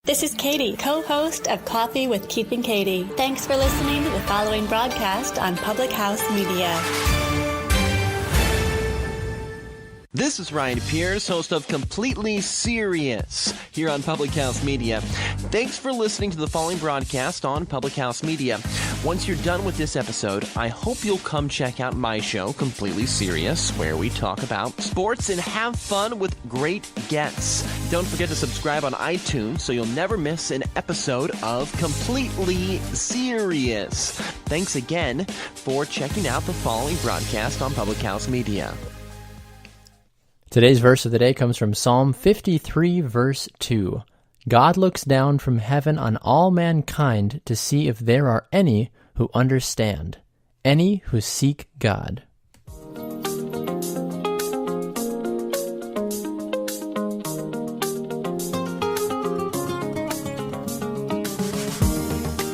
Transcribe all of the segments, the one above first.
This is Katie, co-host of Coffee with Keith and Katie. Thanks for listening to the following broadcast on Public House Media. This is Ryan Pierce, host of Completely Serious here on Public House Media. Thanks for listening to the following broadcast on Public House Media. Once you're done with this episode, I hope you'll come check out my show, Completely Serious, where we talk about sports and have fun with great guests. Don't forget to subscribe on iTunes so you'll never miss an episode of Completely Serious. Thanks again for checking out the following broadcast on Public House Media. Today's verse of the day comes from Psalm 53, verse 2. God looks down from heaven on all mankind to see if there are any who understand, any who seek God.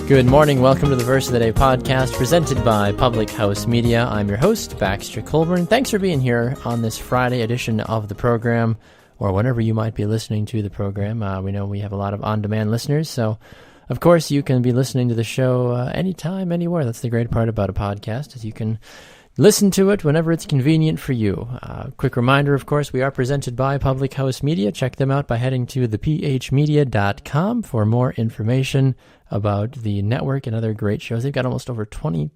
Good morning. Welcome to the Verse of the Day podcast presented by Public House Media. I'm your host, Baxter Colburn. Thanks for being here on this Friday edition of the program, or whenever you might be listening to the program. We know we have a lot of on-demand listeners, so of course you can be listening to the show anytime, anywhere. That's the great part about a podcast, is you can listen to it whenever it's convenient for you. Quick reminder, of course, we are presented by Public House Media. Check them out by heading to thephmedia.com for more information about the network and other great shows. They've got almost over 20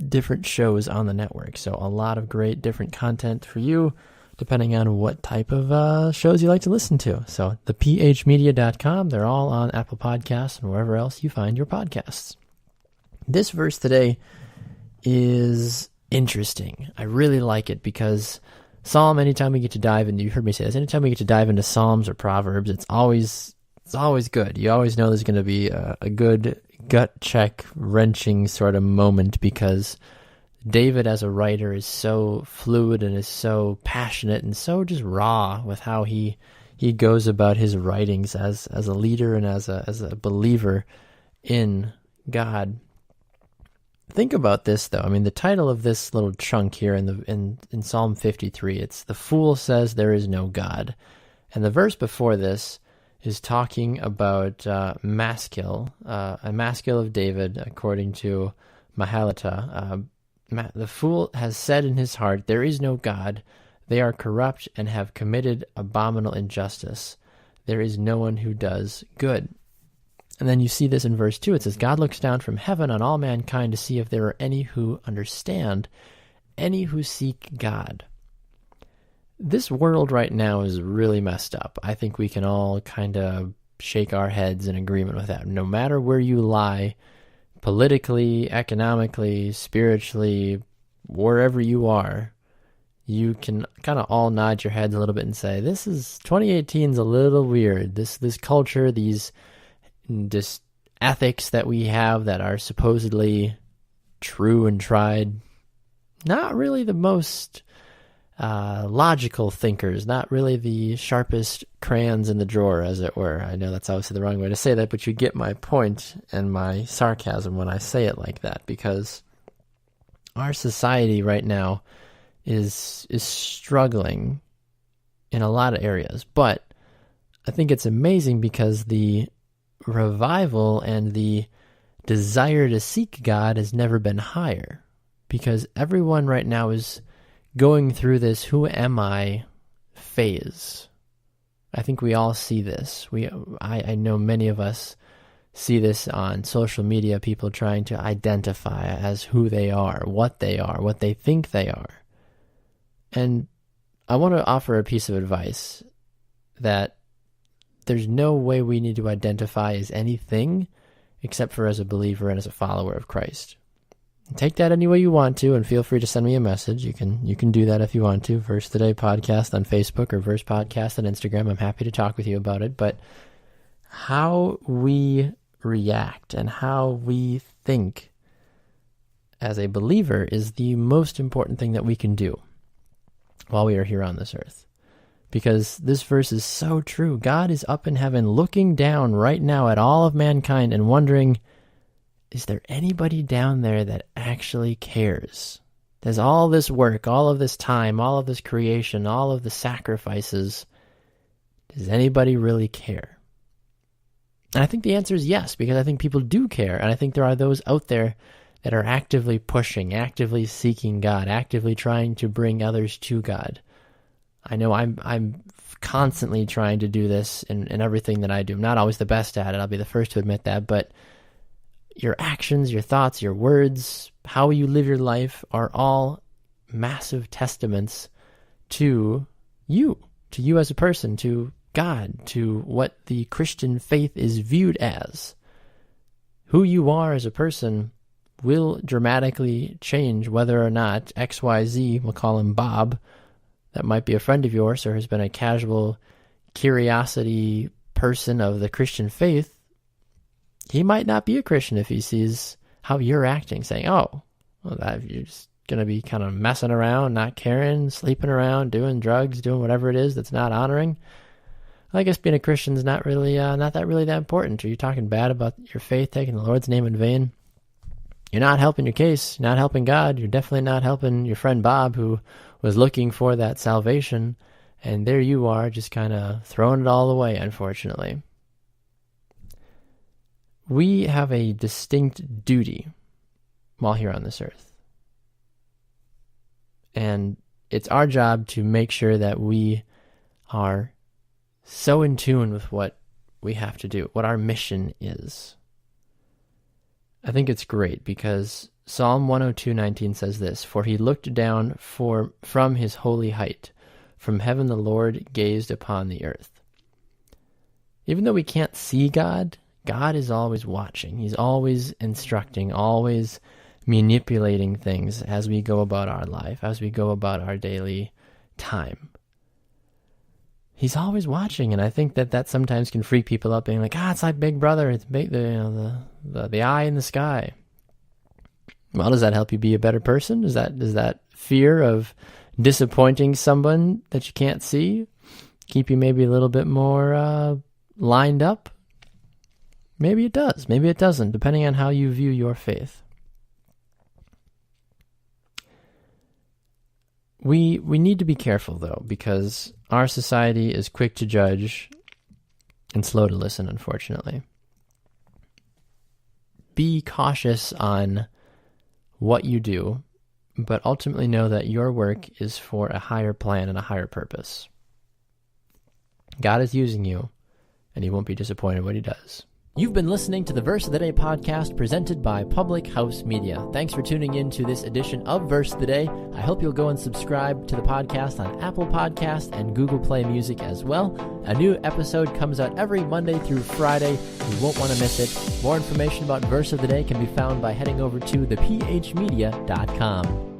different shows on the network, so a lot of great different content for you, depending on what type of shows you like to listen to. So thephmedia.com, they're all on Apple Podcasts and wherever else you find your podcasts. This verse today is interesting. I really like it because Psalm, anytime we get to dive into, you heard me say this, anytime we get to dive into Psalms or Proverbs, it's always good. You always know there's going to be a good gut check, wrenching sort of moment, because David as a writer is so fluid and is so passionate and so just raw with how he goes about his writings as a leader and as a believer in God. Think about this, though. I mean, the title of this little chunk here in Psalm 53, it's "The fool says there is no God." And the verse before this is talking about Maskil, a Maskil of David, according to Mahalath. The fool has said in his heart, there is no God. They are corrupt and have committed abominable injustice. There is no one who does good. And then you see this in verse 2. It says, God looks down from heaven on all mankind to see if there are any who understand, any who seek God. This world right now is really messed up. I think we can all kind of shake our heads in agreement with that. No matter where you lie, politically, economically, spiritually, wherever you are, you can kind of all nod your heads a little bit and say, 2018 is a little weird. This culture, these ethics that we have that are supposedly true and tried, not really the most logical thinkers, not really the sharpest crayons in the drawer, as it were. I know that's obviously the wrong way to say that, but you get my point and my sarcasm when I say it like that, because our society right now is struggling in a lot of areas. But I think it's amazing because the revival and the desire to seek God has never been higher, because everyone right now is going through this "who am I" phase. I think we all see this. I know many of us see this on social media, people trying to identify as who they are, what they think they are. And I want to offer a piece of advice that there's no way we need to identify as anything except for as a believer and as a follower of Christ. Take that any way you want to, and feel free to send me a message. You can do that if you want to. Verse Today Podcast on Facebook or Verse Podcast on Instagram. I'm happy to talk with you about it. But how we react and how we think as a believer is the most important thing that we can do while we are here on this earth. Because this verse is so true. God is up in heaven looking down right now at all of mankind and wondering, is there anybody down there that actually cares? There's all this work, all of this time, all of this creation, all of the sacrifices. Does anybody really care? And I think the answer is yes, because I think people do care. And I think there are those out there that are actively pushing, actively seeking God, actively trying to bring others to God. I know I'm constantly trying to do this in everything that I do. I'm not always the best at it. I'll be the first to admit that. But your actions, your thoughts, your words, how you live your life are all massive testaments to you as a person, to God, to what the Christian faith is viewed as. Who you are as a person will dramatically change whether or not XYZ, we'll call him Bob, that might be a friend of yours or has been a casual curiosity person of the Christian faith. He might not be a Christian if he sees how you're acting, saying, oh, well, you're just going to be kind of messing around, not caring, sleeping around, doing drugs, doing whatever it is that's not honoring. I guess being a Christian is not that important. Are you talking bad about your faith, taking the Lord's name in vain? You're not helping your case, not helping God. You're definitely not helping your friend Bob, who was looking for that salvation. And there you are, just kind of throwing it all away, unfortunately. We have a distinct duty while here on this earth. And it's our job to make sure that we are so in tune with what we have to do, what our mission is. I think it's great because Psalm 102:19 says this, "For he looked down from his holy height. From heaven the Lord gazed upon the earth." Even though we can't see God, God is always watching. He's always instructing, always manipulating things as we go about our life, as we go about our daily time. He's always watching, and I think that sometimes can freak people up, being like, it's like Big Brother, it's big, the eye in the sky. Well, does that help you be a better person? Does that fear of disappointing someone that you can't see keep you maybe a little bit more lined up? Maybe it does, maybe it doesn't, depending on how you view your faith. We need to be careful, though, because our society is quick to judge and slow to listen, unfortunately. Be cautious on what you do, but ultimately know that your work is for a higher plan and a higher purpose. God is using you, and he won't be disappointed when he does. You've been listening to the Verse of the Day podcast presented by Public House Media. Thanks for tuning in to this edition of Verse of the Day. I hope you'll go and subscribe to the podcast on Apple Podcasts and Google Play Music as well. A new episode comes out every Monday through Friday. You won't want to miss it. More information about Verse of the Day can be found by heading over to thephmedia.com.